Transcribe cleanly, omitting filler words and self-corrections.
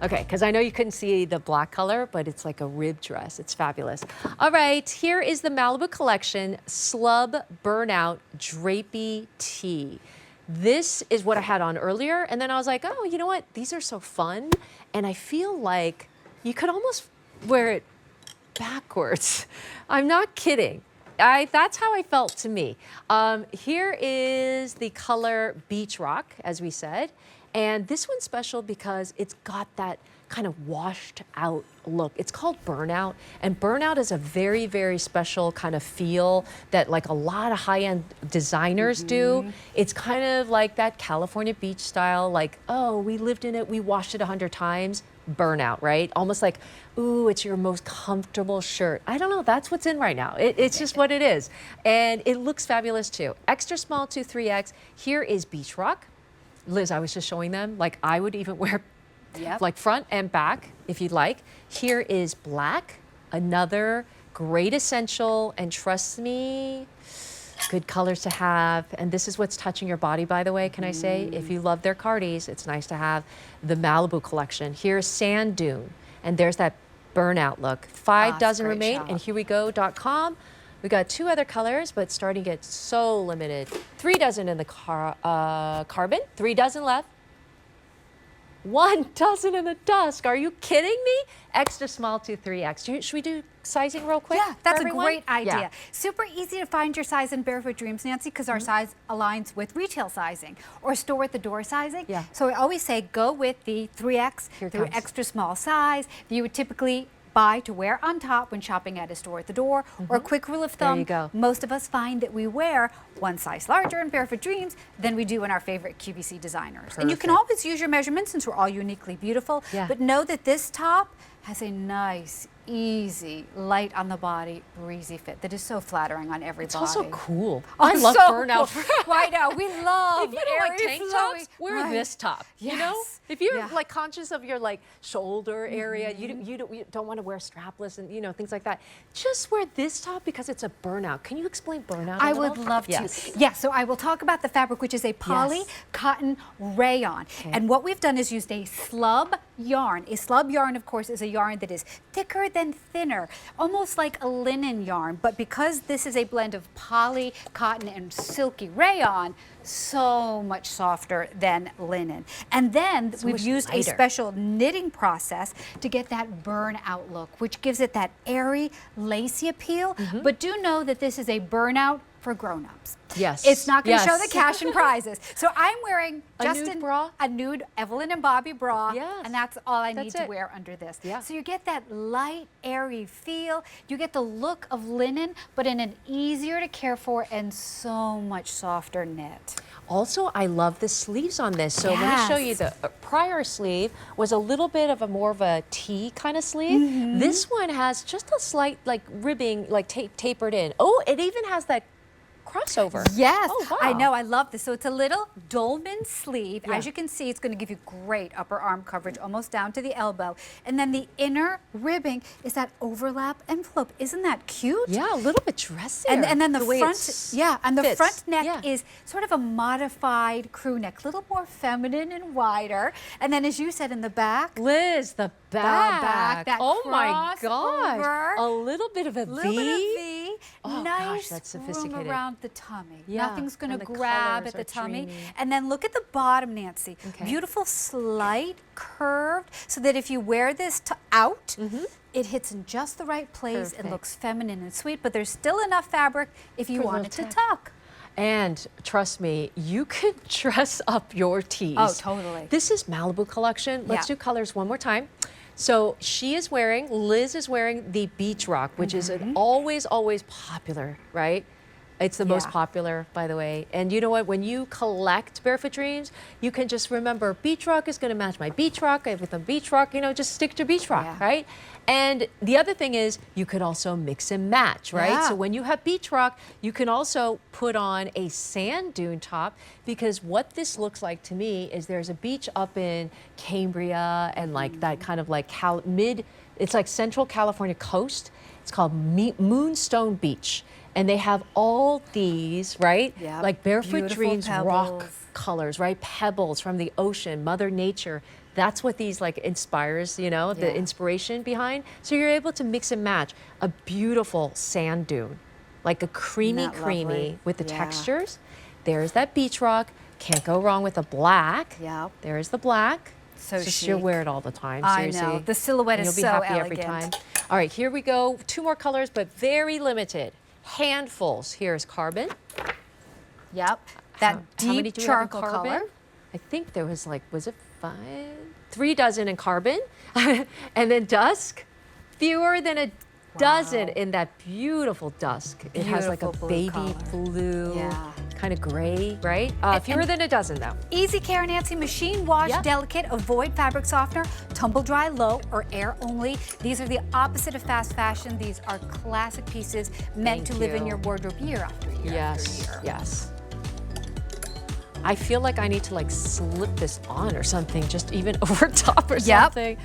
Okay, because I know you couldn't see the black color, but it's like a rib dress. It's fabulous. All right, here is the Malibu collection Slub Burnout Drapey tee. This is what I had on earlier, and then I was like, oh, you know what? These are so fun, and I feel like you could almost wear it backwards. I'm not kidding. That's how I felt to me. Here is the color Beach Rock, as we said. And this one's special because it's got that kind of washed out look. It's called Burnout, and Burnout is a very, very special kind of feel that like a lot of high-end designers do. It's kind of like that California beach style, like, oh, we lived in it, we washed it 100 times. Burnout, right? Almost like, ooh, it's your most comfortable shirt. I don't know, that's what's in right now. It's just what it is. And it looks fabulous too. Extra small to 3X. Here is Beach Rock. Liz, I was just showing them, like I would even wear like front and back if you'd like. Here is black, another great essential, and trust me, good colors to have. And this is what's touching your body, by the way, can I say? If you love their Cardis, it's nice to have the Malibu collection. Here's Sand Dune, and there's that Burnout look. 5 dozen remain, and here we go.com. We got 2 other colors, but starting to get so limited. 3 dozen in the carbon, 3 dozen left. 1 dozen in the dusk. Are you kidding me? Extra small to 3X. Should we do sizing real quick? Yeah, that's a great idea. Yeah. Super easy to find your size in Barefoot Dreams, Nancy, because our size aligns with retail sizing or store at the door sizing. Yeah. So I always say go with the 3X, the extra small size that you would typically buy to wear on top when shopping at a store at the door, or a quick rule of thumb. There you go. Most of us find that we wear 1 size larger in Barefoot Dreams than we do in our favorite QVC designers. Perfect. And you can always use your measurements since we're all uniquely beautiful, but know that this top has a nice, easy, light on the body, breezy fit that is so flattering on every body. It's also cool. Oh, I love so Burnout. Cool. I know, we love if you don't like tank flowy, tops, wear this top. Yes. You know, if you're like conscious of your like shoulder area, you don't want to wear strapless and things like that. Just wear this top because it's a Burnout. Can you explain Burnout? I would love to. Yeah, so I will talk about the fabric, which is a poly cotton rayon. And what we've done is used a slub yarn. A slub yarn, of course, is a yarn that is thicker than thinner, almost like a linen yarn. But because this is a blend of poly, cotton, and silky rayon, so much softer than linen. And then we've used a special knitting process to get that burnout look, which gives it that airy, lacy appeal. But do know that this is a Burnout for grown-ups. Yes. It's not going to show the cash and prizes. So I'm wearing a nude Evelyn and Bobby bra, and that's all I need to wear under this. Yeah. So you get that light, airy feel. You get the look of linen, but in an easier to care for and so much softer knit. Also, I love the sleeves on this. So let me show you the prior sleeve was a little bit of a more of a T kind of sleeve. This one has just a slight like ribbing, like tapered in. Oh, it even has that crossover. Yes, oh, wow. I know, I love this. So it's a little dolman sleeve. As you can see, it's going to give you great upper arm coverage, almost down to the elbow. And then the inner ribbing is that overlap envelope. Isn't that cute? Yeah, a little bit dressier. And then the front, and the front neck is sort of a modified crew neck, a little more feminine and wider. And then, as you said, in the back, Liz, the back. That oh my gosh, over, a little bit of a V. Oh nice, gosh, that's sophisticated. Room around the tummy. Yeah. Nothing's going to the grab at the tummy. And then look at the bottom, Nancy. Beautiful, slight, curved, so that if you wear this out, it hits in just the right place. It looks feminine and sweet, but there's still enough fabric if you want it to tuck. And trust me, you can dress up your tees. Oh, totally. This is Malibu collection. Let's do colors one more time. So Liz is wearing the Beach Rock, which is an always popular, right? It's the most popular, by the way. And you know what? When you collect Barefoot Dreams, you can just remember Beach Rock is going to match my Beach Rock. With a Beach Rock, just stick to Beach Rock, right? And the other thing is you could also mix and match, right? So when you have Beach Rock, you can also put on a sand dune top, because what this looks like to me is there's a beach up in Cambria and like that kind of like it's like Central California coast. It's called Moonstone Beach. And they have all these, right? Like Barefoot Dreams rock colors, right? Pebbles from the ocean, Mother Nature. That's what these like inspires, you know, the inspiration behind. So you're able to mix and match a beautiful sand dune, like a creamy with the textures. There's that beach rock. Can't go wrong with the black. Yep. There's the black. So just chic. You'll wear it all the time. Seriously. I know. The silhouette And is you'll be so happy elegant. every time. All right, here we go. 2 more colors, but very limited. Handfuls. Here's carbon. Yep. That How deep many do we have in charcoal carbon? color. I think there was like, was it 5? 3 dozen in carbon. And then dusk, fewer than a dozen in that beautiful dusk. It has like a Beautiful blue baby color. blue, kind of gray, right? Fewer than a dozen though. Easy care, Nancy. Machine wash, delicate, avoid fabric softener, tumble dry low, or air only. These are the opposite of fast fashion. These are classic pieces meant to live in your wardrobe year after year after year. Yes. I feel like I need to like slip this on or something, just even over top or something.